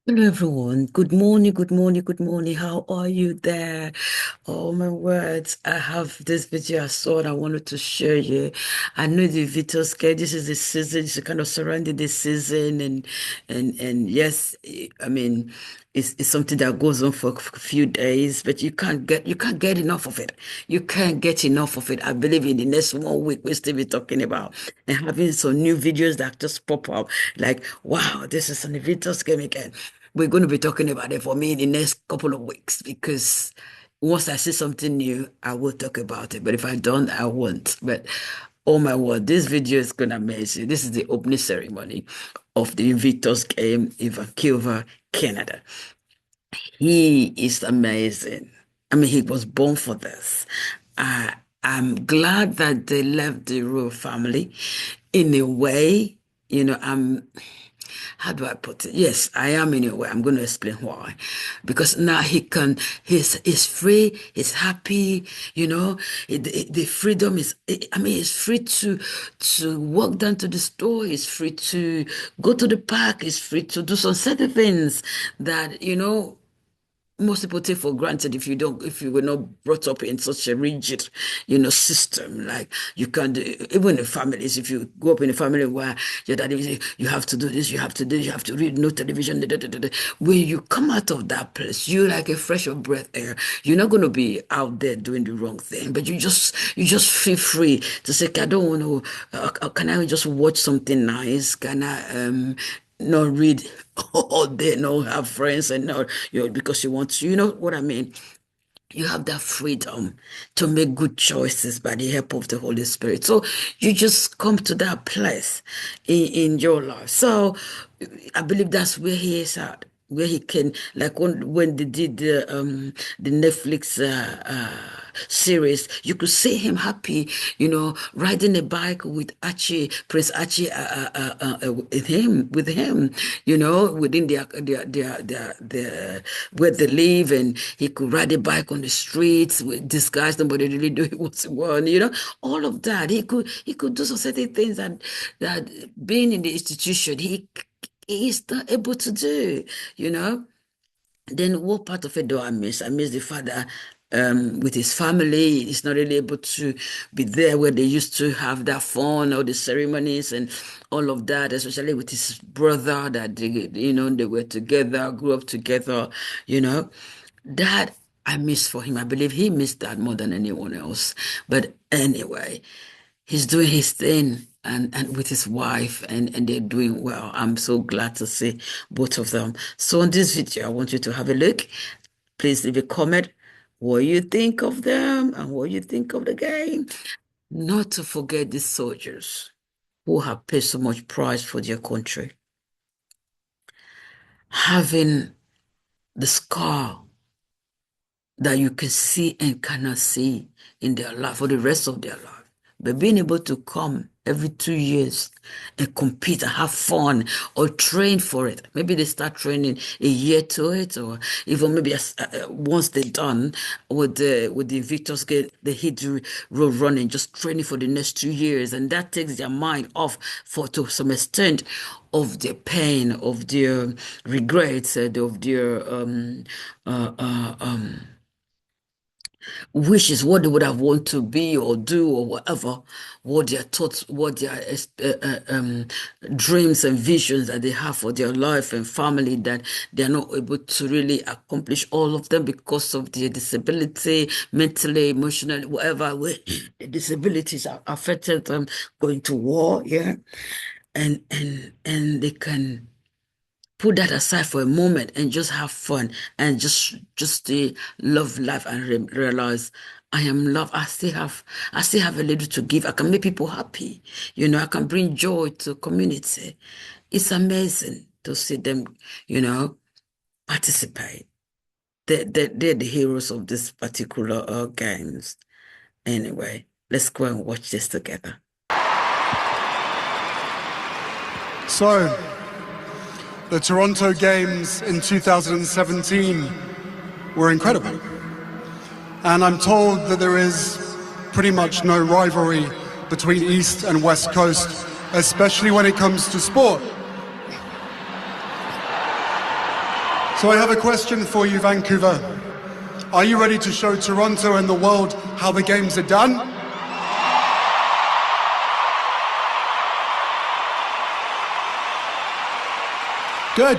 Hello everyone. Good morning, good morning, good morning. How are you there? Oh my words. I have this video I saw and I wanted to share you. I know the Invictus game. This is the season, it's kind of surrounding the season and yes, I mean it's something that goes on for a few days, but you can't get enough of it. You can't get enough of it. I believe in the next 1 week we'll still be talking about and having some new videos that just pop up like, wow, this is an Invictus game again. We're going to be talking about it for me in the next couple of weeks because once I see something new, I will talk about it. But if I don't, I won't. But oh my word, this video is going to amaze you. This is the opening ceremony of the Invictus game in Vancouver, Canada. He is amazing. I mean, he was born for this. I'm glad that they left the royal family in a way. How do I put it? Yes, I am in a way. I'm going to explain why. Because now he's free, he's happy, the freedom is, I mean, he's free to walk down to the store, he's free to go to the park, he's free to do some certain things that, most people take for granted if you were not brought up in such a rigid, system. Like you can't do, even in families, if you grow up in a family where your daddy will say, you have to do this, you have to do, you have to read no television, da, da, da, da, da. When you come out of that place, you're like a fresh of breath air. You're not going to be out there doing the wrong thing, but you just feel free to say, "Okay, I don't want to, can I just watch something nice? Can I, not read all day, not have friends, and not because you want to, you know what I mean? You have that freedom to make good choices by the help of the Holy Spirit. So you just come to that place in your life. So I believe that's where he is at. Where he can, like when they did the Netflix series, you could see him happy, riding a bike with Archie, Prince Archie, with him, within their where they live, and he could ride a bike on the streets, with disguise nobody really knew he was one, all of that. He could do some certain things that being in the institution, he is not able to do, you know. Then what part of it do I miss? I miss the father with his family. He's not really able to be there where they used to have that fun, all the ceremonies and all of that, especially with his brother that they were together, grew up together, you know. That I miss for him. I believe he missed that more than anyone else. But anyway, he's doing his thing and with his wife and they're doing well. I'm so glad to see both of them. So in this video, I want you to have a look. Please leave a comment what you think of them and what you think of the game. Not to forget the soldiers who have paid so much price for their country. Having the scar that you can see and cannot see in their life for the rest of their life. But being able to come every 2 years and compete and have fun or train for it. Maybe they start training a year to it, or even maybe once they're done with the Invictus get they hit the road running, just training for the next 2 years, and that takes their mind off for to some extent of their pain, of their regrets, of their wishes, what they would have wanted to be or do or whatever, what their thoughts, what their dreams and visions that they have for their life and family that they're not able to really accomplish all of them because of their disability, mentally, emotionally, whatever way the disabilities are affected them going to war, yeah, and they can put that aside for a moment and just have fun and just love life and realize I am loved. I still have a little to give. I can make people happy. I can bring joy to community. It's amazing to see them, participate. They're the heroes of this particular games. Anyway, let's go and watch this together. So, the Toronto Games in 2017 were incredible. And I'm told that there is pretty much no rivalry between East and West Coast, especially when it comes to sport. So I have a question for you, Vancouver. Are you ready to show Toronto and the world how the games are done? Good.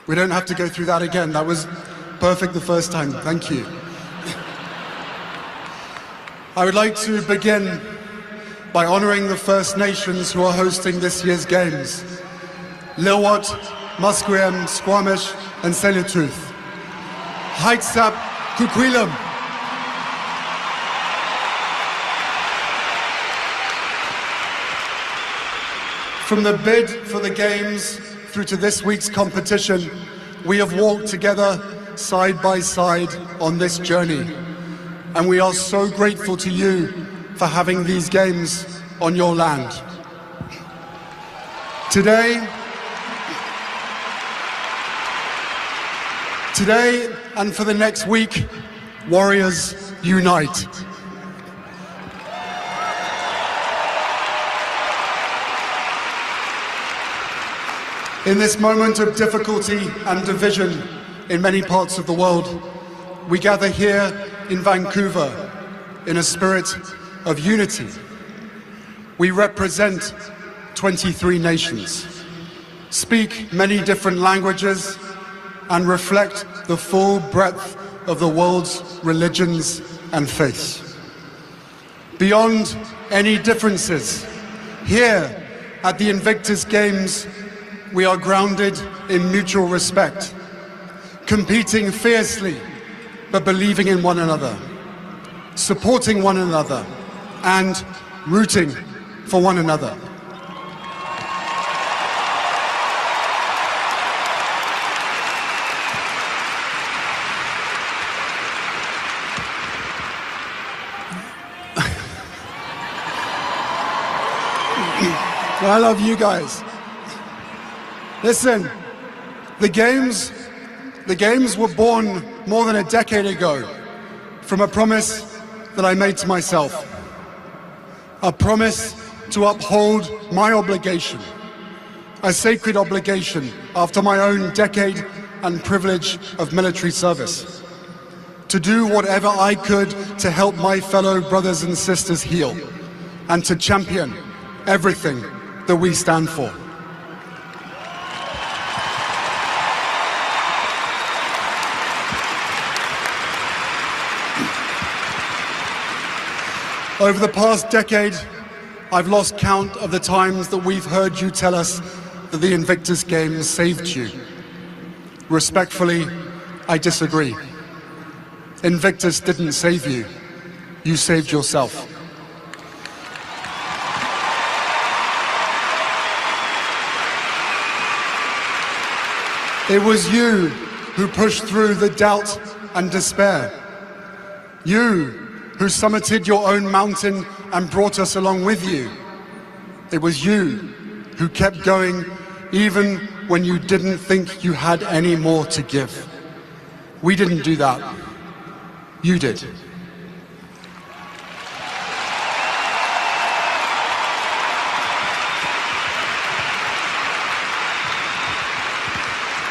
We don't have to go through that again. That was perfect the first time. Thank you. I would like to begin by honoring the First Nations who are hosting this year's games. Lil'wat, Musqueam, Squamish, and Tsleil-Waututh. Haitsap, Kukwilum. From the bid for the games through to this week's competition, we have walked together side by side on this journey. And we are so grateful to you for having these games on your land. Today and for the next week, warriors unite. In this moment of difficulty and division in many parts of the world, we gather here in Vancouver in a spirit of unity. We represent 23 nations, speak many different languages, and reflect the full breadth of the world's religions and faiths. Beyond any differences, here at the Invictus Games, we are grounded in mutual respect, competing fiercely, but believing in one another, supporting one another, and rooting for one another. I love you guys. Listen, the games were born more than a decade ago from a promise that I made to myself. A promise to uphold my obligation, a sacred obligation after my own decade and privilege of military service, to do whatever I could to help my fellow brothers and sisters heal, and to champion everything that we stand for. Over the past decade, I've lost count of the times that we've heard you tell us that the Invictus Games saved you. Respectfully, I disagree. Invictus didn't save you. You saved yourself. It was you who pushed through the doubt and despair. You who summited your own mountain and brought us along with you. It was you who kept going even when you didn't think you had any more to give. We didn't do that. You did.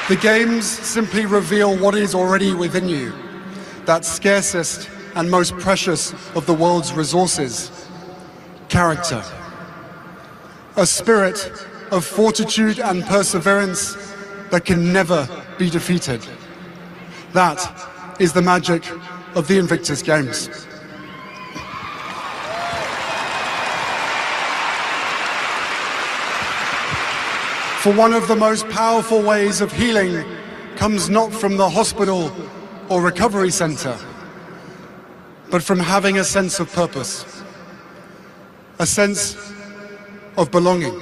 The games simply reveal what is already within you, that scarcest and most precious of the world's resources, character. A spirit of fortitude and perseverance that can never be defeated. That is the magic of the Invictus Games. For one of the most powerful ways of healing comes not from the hospital or recovery center, but from having a sense of purpose, a sense of belonging,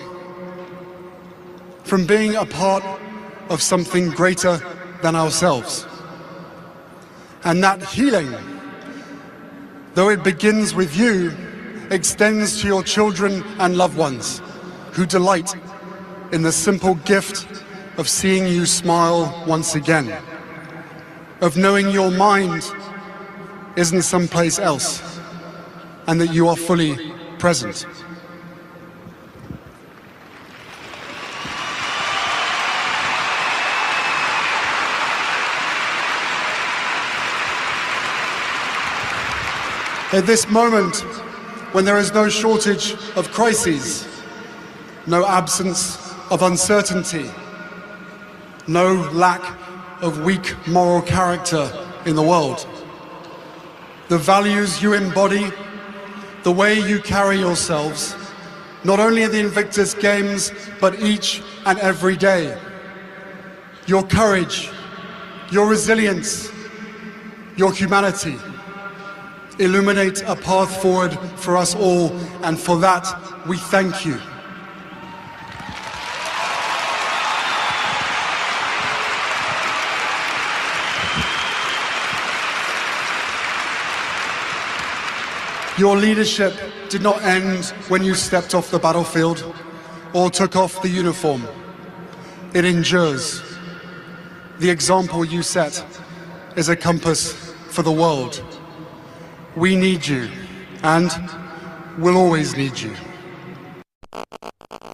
from being a part of something greater than ourselves. And that healing, though it begins with you, extends to your children and loved ones who delight in the simple gift of seeing you smile once again, of knowing your mind isn't someplace else, and that you are fully present. At this moment, when there is no shortage of crises, no absence of uncertainty, no lack of weak moral character in the world, the values you embody, the way you carry yourselves, not only at the Invictus Games, but each and every day, your courage, your resilience, your humanity, illuminate a path forward for us all, and for that, we thank you. Your leadership did not end when you stepped off the battlefield or took off the uniform. It endures. The example you set is a compass for the world. We need you, and will always need you.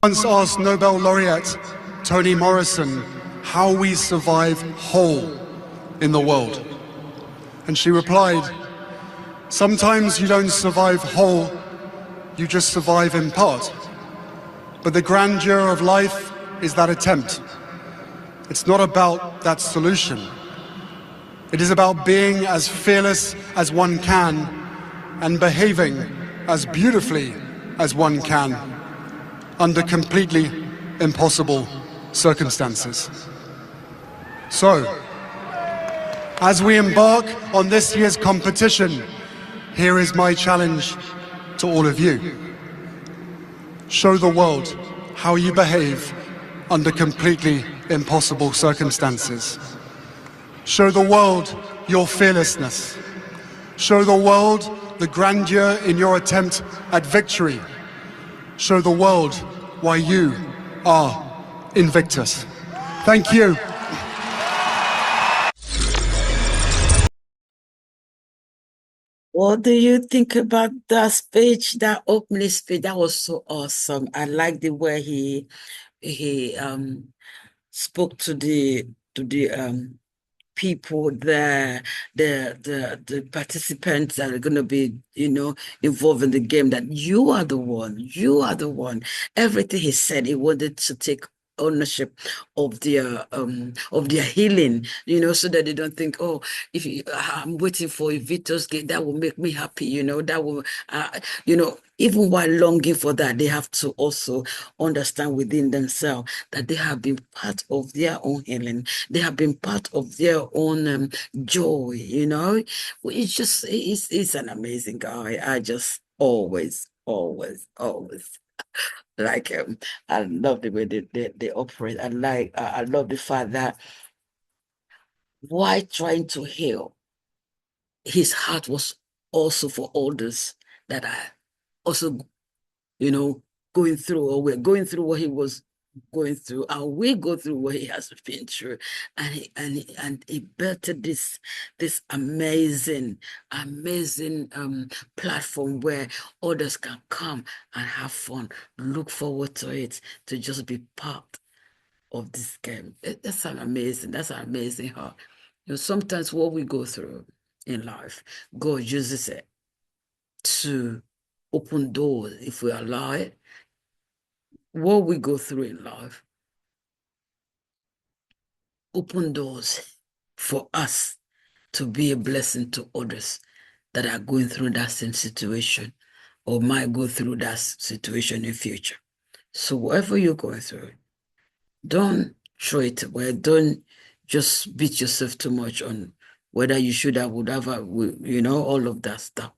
Once asked Nobel laureate Toni Morrison how we survive whole in the world. And she replied, "Sometimes you don't survive whole, you just survive in part. But the grandeur of life is that attempt. It's not about that solution. It is about being as fearless as one can and behaving as beautifully as one can under completely impossible circumstances." So, as we embark on this year's competition, here is my challenge to all of you. Show the world how you behave under completely impossible circumstances. Show the world your fearlessness. Show the world the grandeur in your attempt at victory. Show the world why you are Invictus. Thank you. What do you think about that speech, that opening speech? That was so awesome. I like the way he spoke to the people there, the participants that are going to be, involved in the game, that you are the one. Everything he said, he wanted to take ownership of their healing, so that they don't think, oh, if I'm waiting for a Invictus game, that will make me happy, that will, even while longing for that, they have to also understand within themselves that they have been part of their own healing. They have been part of their own joy, It's an amazing guy. I just always like him. I love the way they operate. I love the fact that while trying to heal, his heart was also for others that are also, going through, or we're going through what he was going through, and we go through what he has been through, and he built this amazing platform where others can come and have fun, look forward to it, to just be part of this game. That's an amazing heart. Sometimes what we go through in life, God uses it to open doors if we allow it. What we go through in life, open doors for us to be a blessing to others that are going through that same situation or might go through that situation in future. So whatever you're going through, don't throw it away. Don't just beat yourself too much on whether you should have, would have, all of that stuff.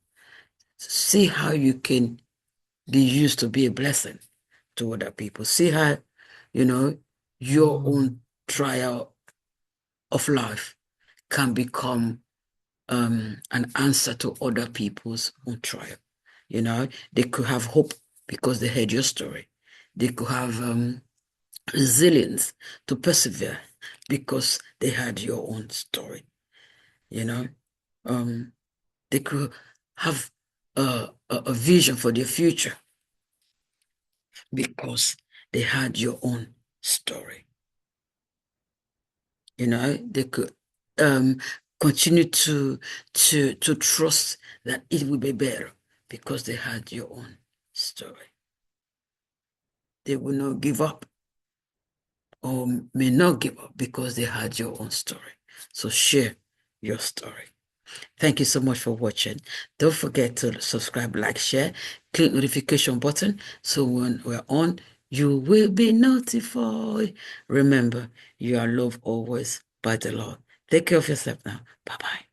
See how you can be used to be a blessing to other people. See how, your own trial of life can become an answer to other people's own trial. They could have hope because they heard your story. They could have resilience to persevere because they had your own story. They could have a vision for their future because they had your own story. They could continue to trust that it will be better because they had your own story. They will not give up or may not give up because they had your own story. So share your story. Thank you so much for watching. Don't forget to subscribe, like, share, click notification button so when we're on, you will be notified. Remember, you are loved always by the Lord. Take care of yourself now. Bye-bye.